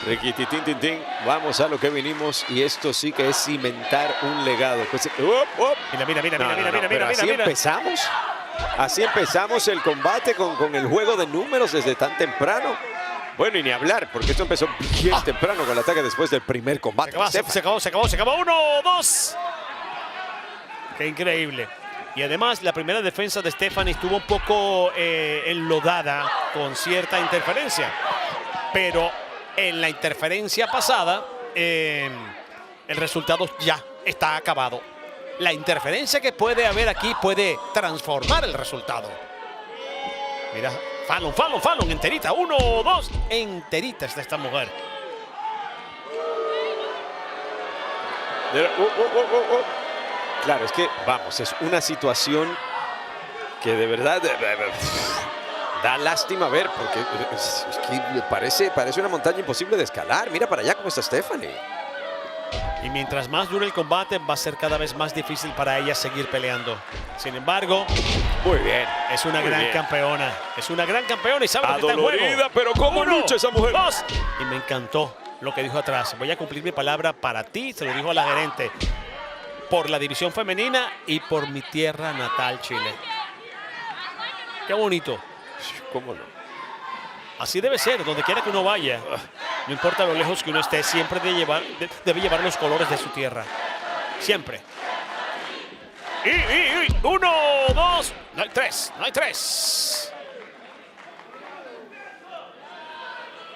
Riquititín, vamos a lo que vinimos y esto sí que es cimentar un legado. Pues, Mira. Empezamos. Así empezamos el combate con el juego de números desde tan temprano. Bueno, y ni hablar, porque esto empezó bien temprano con el ataque después del primer combate. Se acabó. 1, 2. Qué increíble. Y además la primera defensa de Stephanie estuvo un poco enlodada con cierta interferencia. Pero en la interferencia pasada, el resultado ya está acabado. La interferencia que puede haber aquí puede transformar el resultado. Mira, Fallon, enterita. 1, 2, enterita está esta mujer. Claro, es que, vamos, es una situación que de verdad da lástima ver, porque es que parece una montaña imposible de escalar. Mira para allá cómo está Stephanie. Y mientras más dure el combate, va a ser cada vez más difícil para ella seguir peleando. Sin embargo, muy bien. Es una gran campeona. Es una gran campeona y sabe lo que está en juego. Pero cómo lucha esa mujer. 2. Y me encantó lo que dijo atrás. Voy a cumplir mi palabra para ti, se lo dijo a la gerente. Por la división femenina y por mi tierra natal, Chile. Qué bonito. ¿Cómo no? Así debe ser, donde quiera que uno vaya. No importa lo lejos que uno esté, siempre debe llevar los colores de su tierra. Siempre. Y 1, 2, no hay tres.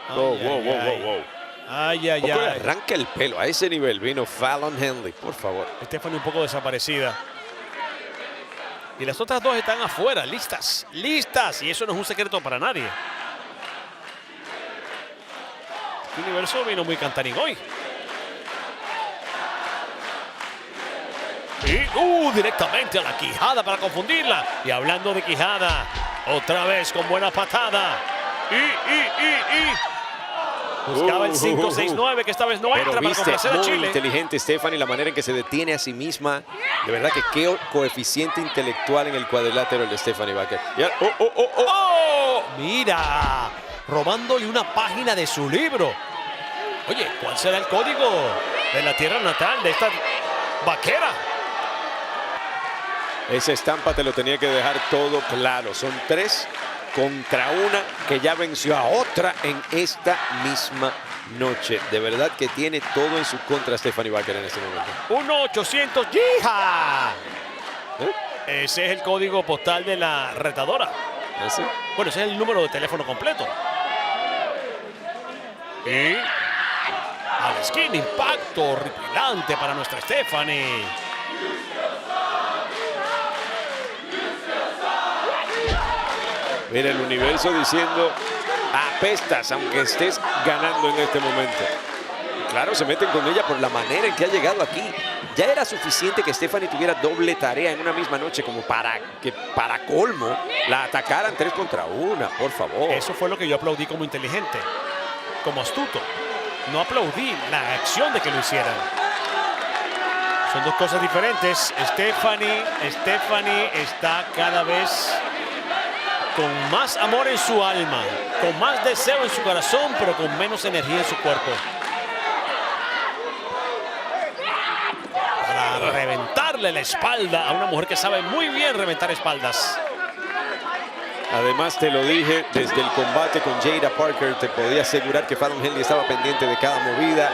Wow. Ay. Arranca el pelo, a ese nivel vino Fallon Henley, por favor. Stephanie un poco desaparecida. Y las otras dos están afuera, listas. Y eso no es un secreto para nadie. El universo vino muy cantarín hoy. Y directamente a la quijada para confundirla. Y hablando de quijada, otra vez con buena patada. Buscaba el 5-6-9, que esta vez no entra para complacer a Chile. Muy inteligente Stephanie, la manera en que se detiene a sí misma. De verdad que qué coeficiente intelectual en el cuadrilátero el de Stephanie Baker. Mira, robándole una página de su libro. Oye, ¿cuál será el código de la tierra natal de esta vaquera? Esa estampa te lo tenía que dejar todo claro. Son 3 contra 1 que ya venció a otra en esta misma noche. De verdad que tiene todo en su contra Stephanie Baker en este momento. 1-800 ¡Yija! Ese es el código postal de la retadora. ¿Sí? Bueno, ese es el número de teléfono completo. Y a la esquina, impacto horripilante para nuestra Stephanie. Mira el universo diciendo apestas aunque estés ganando en este momento. Claro, se meten con ella por la manera en que ha llegado aquí. Ya era suficiente que Stephanie tuviera doble tarea en una misma noche como para que, para colmo, la atacaran 3 contra 1, por favor. Eso fue lo que yo aplaudí como inteligente, como astuto. No aplaudí la acción de que lo hicieran. Son dos cosas diferentes. Stephanie está cada vez con más amor en su alma, con más deseo en su corazón, pero con menos energía en su cuerpo. Para reventarle la espalda a una mujer que sabe muy bien reventar espaldas. Además, te lo dije, desde el combate con Jada Parker, te podía asegurar que Fallon Henley estaba pendiente de cada movida.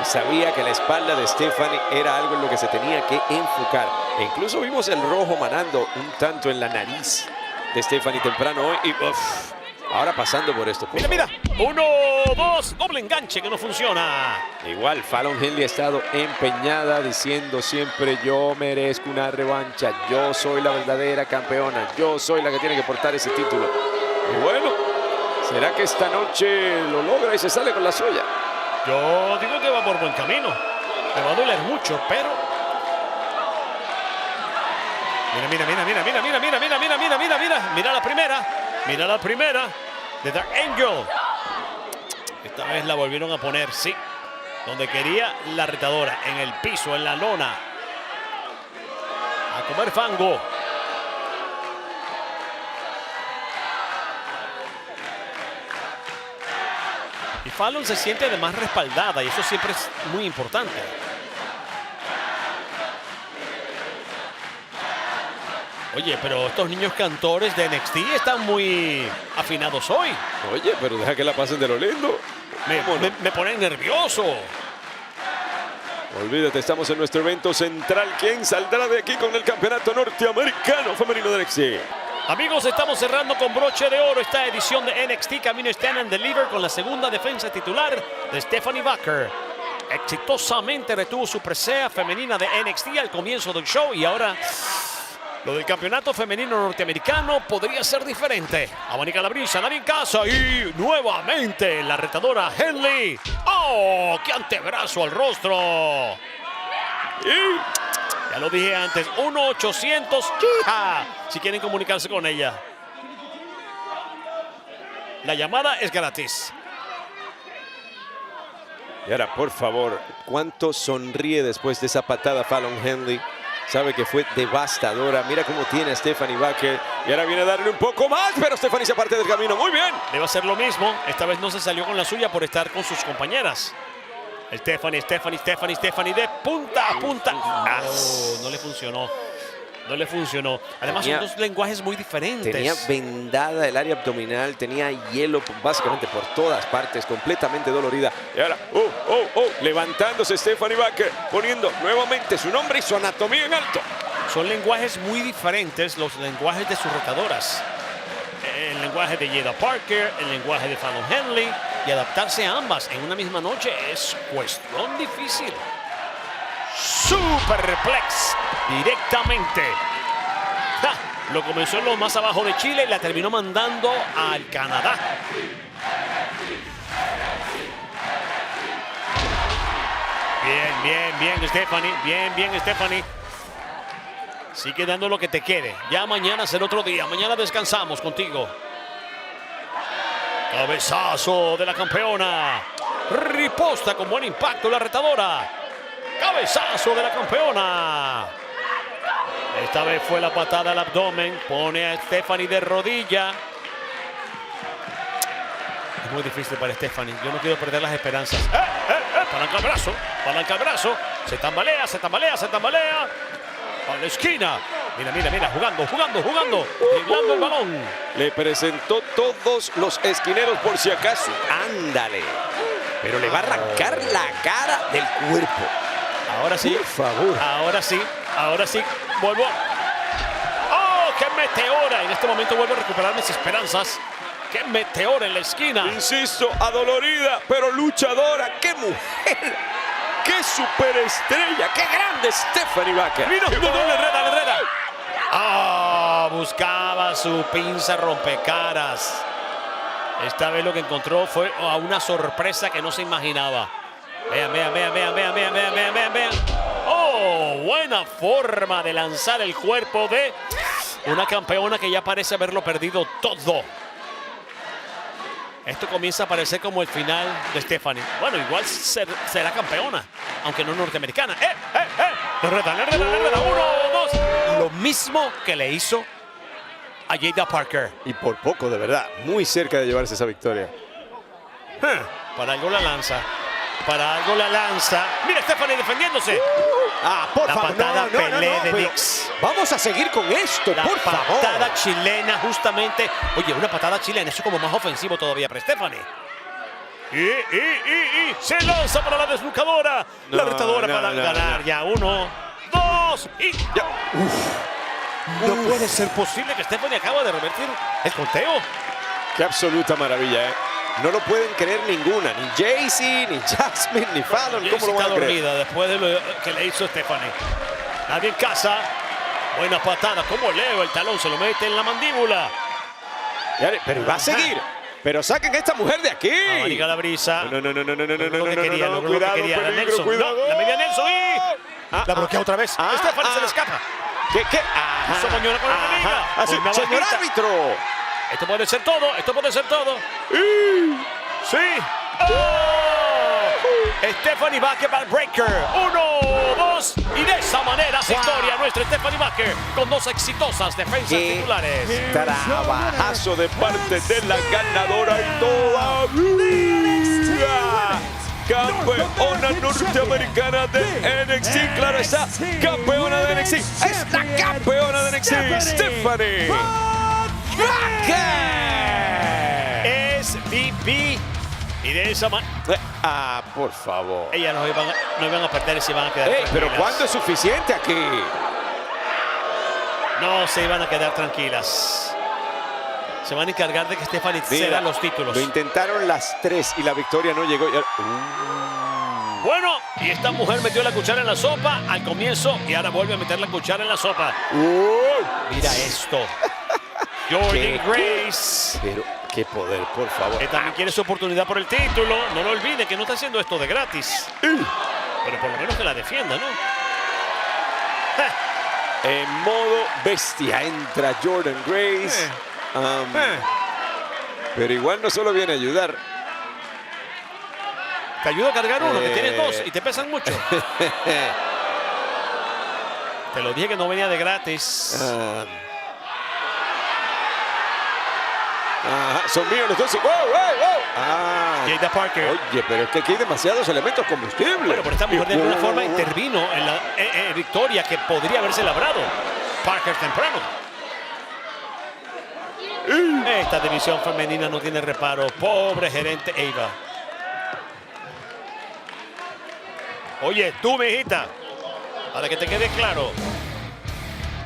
Y sabía que la espalda de Stephanie era algo en lo que se tenía que enfocar. E incluso vimos el rojo manando un tanto en la nariz de Stephanie temprano hoy. Y ahora pasando por esto. Mira. 1, 2, doble enganche que no funciona. Igual, Fallon Henley ha estado empeñada diciendo siempre: yo merezco una revancha, yo soy la verdadera campeona, yo soy la que tiene que portar ese título. Y bueno, ¿será que esta noche lo logra y se sale con la suya? Yo digo que va por buen camino. Me va a doler mucho, pero... Mira la primera. Mira la primera de Dark Angel. Esta vez la volvieron a poner, sí. Donde quería la retadora, en el piso, en la lona. A comer fango. Y Fallon se siente además respaldada y eso siempre es muy importante. Oye, pero estos niños cantores de NXT están muy afinados hoy. Oye, pero deja que la pasen de lo lindo. Me ponen nervioso. Olvídate, estamos en nuestro evento central. ¿Quién saldrá de aquí con el campeonato norteamericano femenino de NXT? Amigos, estamos cerrando con broche de oro esta edición de NXT Camino Stand and Deliver con la segunda defensa titular de Stephanie Baker. Exitosamente retuvo su presea femenina de NXT al comienzo del show y ahora lo del campeonato femenino norteamericano podría ser diferente. Abanica la brisa, nadie en casa y nuevamente la retadora Henley. ¡Oh! ¡Qué antebrazo al rostro! Ya lo dije antes, 1-800 si quieren comunicarse con ella. La llamada es gratis. Y ahora, por favor, ¿cuánto sonríe después de esa patada Fallon Henley? Sabe que fue devastadora. Mira cómo tiene a Stephanie Baker. Y ahora viene a darle un poco más, pero Stephanie se parte del camino. Muy bien. Debe hacer lo mismo. Esta vez no se salió con la suya por estar con sus compañeras. Stephanie de punta a punta. No le funcionó. No le funcionó. Además son dos lenguajes muy diferentes. Tenía vendada el área abdominal, tenía hielo básicamente por todas partes, completamente dolorida. Y ahora, levantándose Stephanie Baker, poniendo nuevamente su nombre y su anatomía en alto. Son lenguajes muy diferentes los lenguajes de sus retadoras. El lenguaje de Jada Parker, el lenguaje de Fallon Henley. Y adaptarse a ambas en una misma noche es cuestión difícil. Superplex directamente. Lo comenzó en lo más abajo de Chile y la terminó mandando al Canadá. Bien, Stephanie. Bien, Stephanie. Sigue dando lo que te quede. Ya mañana será otro día. Mañana descansamos contigo. Cabezazo de la campeona. Riposta con buen impacto la retadora. Cabezazo de la campeona. Esta vez fue la patada al abdomen. Pone a Stephanie de rodilla. Es muy difícil para Stephanie. Yo no quiero perder las esperanzas. Palanca al brazo. Se tambalea. A la esquina. Mira. Jugando. Driblando el balón. Le presentó todos los esquineros por si acaso. Ándale. Pero le va a arrancar la cara del cuerpo. Ahora sí. Por favor. Ahora sí. Vuelvo. ¡Oh! ¡Qué meteora! En este momento vuelvo a recuperar mis esperanzas. ¡Qué meteora en la esquina! Insisto, adolorida, pero luchadora. ¡Qué mujer! ¡Qué superestrella! ¡Qué grande Stephanie Baker! ¡Mira! ¡Le reda! Buscaba su pinza rompecaras. Esta vez lo que encontró fue una sorpresa que no se imaginaba. Vean. ¡Oh! Buena forma de lanzar el cuerpo de una campeona que ya parece haberlo perdido todo. Esto comienza a parecer como el final de Stephanie. Bueno, igual será campeona, aunque no norteamericana. Le reda. 1, 2. Lo mismo que le hizo a Jada Parker. Y por poco, de verdad. Muy cerca de llevarse esa victoria. Para algo la lanza. Mira Stephanie defendiéndose. Por la favor. patada Pelé de pero Dix. Vamos a seguir con esto, La por favor. patada chilena, justamente. Oye, una patada chilena, eso es como más ofensivo todavía para Stephanie. Y se lanza para la desnucadora. La retadora para ganar. Ya 1, 2 y ya. No puede ser posible que Stephanie acaba de revertir el conteo. Qué absoluta maravilla, ¿eh? No lo pueden creer ninguna, ni Jaycee, ni Jasmine, ni Fallon. ¿Cómo lo van a creer? Dormida después de lo que le hizo Stephanie. Nadie en casa. Buena patada. Como Leo el talón se lo mete en la mandíbula. Pero va a seguir. Pero saquen a esta mujer de aquí. Abanica la brisa. No. Logró lo que quería. La Nelson. Cuidado. No, la media Nelson y la bloquea otra vez. Stephanie se le escapa. ¿Qué? Hizo moñona con la enemiga. Señor árbitro. Esto puede ser todo. Sí. Stephanie Baker para el breaker. 1, 2. Y de esa manera se historia nuestra Stephanie Baker con 2 exitosas defensas titulares. Trabajazo de parte de la ganadora y toda. norteamericana de NXT, claro está, campeona de NXT, es la campeona de NXT, Stephanie McMahon. Es VP y de esa manera Por favor. ellas no iban a perder y se iban a quedar Pero tranquilas. ¿cuándo es suficiente aquí? No se iban a quedar tranquilas. Se van a encargar de que Stephanie ceda los títulos. Lo intentaron las tres y la victoria no llegó. Bueno, y esta mujer metió la cuchara en la sopa al comienzo y ahora vuelve a meter la cuchara en la sopa. Mira esto. Jordynne Grace. Pero qué poder, por favor. Que también quiere su oportunidad por el título. No lo olvide que no está haciendo esto de gratis. Pero por lo menos que la defienda, ¿no? En modo bestia entra Jordynne Grace. Pero igual no solo viene a ayudar. Te ayudo a cargar uno, que tienes dos y te pesan mucho. Te lo dije que no venía de gratis. Son míos los dos. Jada Parker. Oye, pero es que aquí hay demasiados elementos combustibles. Bueno, pero esta mujer de alguna forma intervino en la victoria que podría haberse labrado Parker temprano. Esta división femenina no tiene reparo. Pobre gerente Eva. Oye, tú, mijita, para que te quede claro,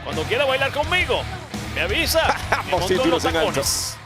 cuando quiera bailar conmigo, me avisa. Vamos, Monto los cinturos en alto. tacones.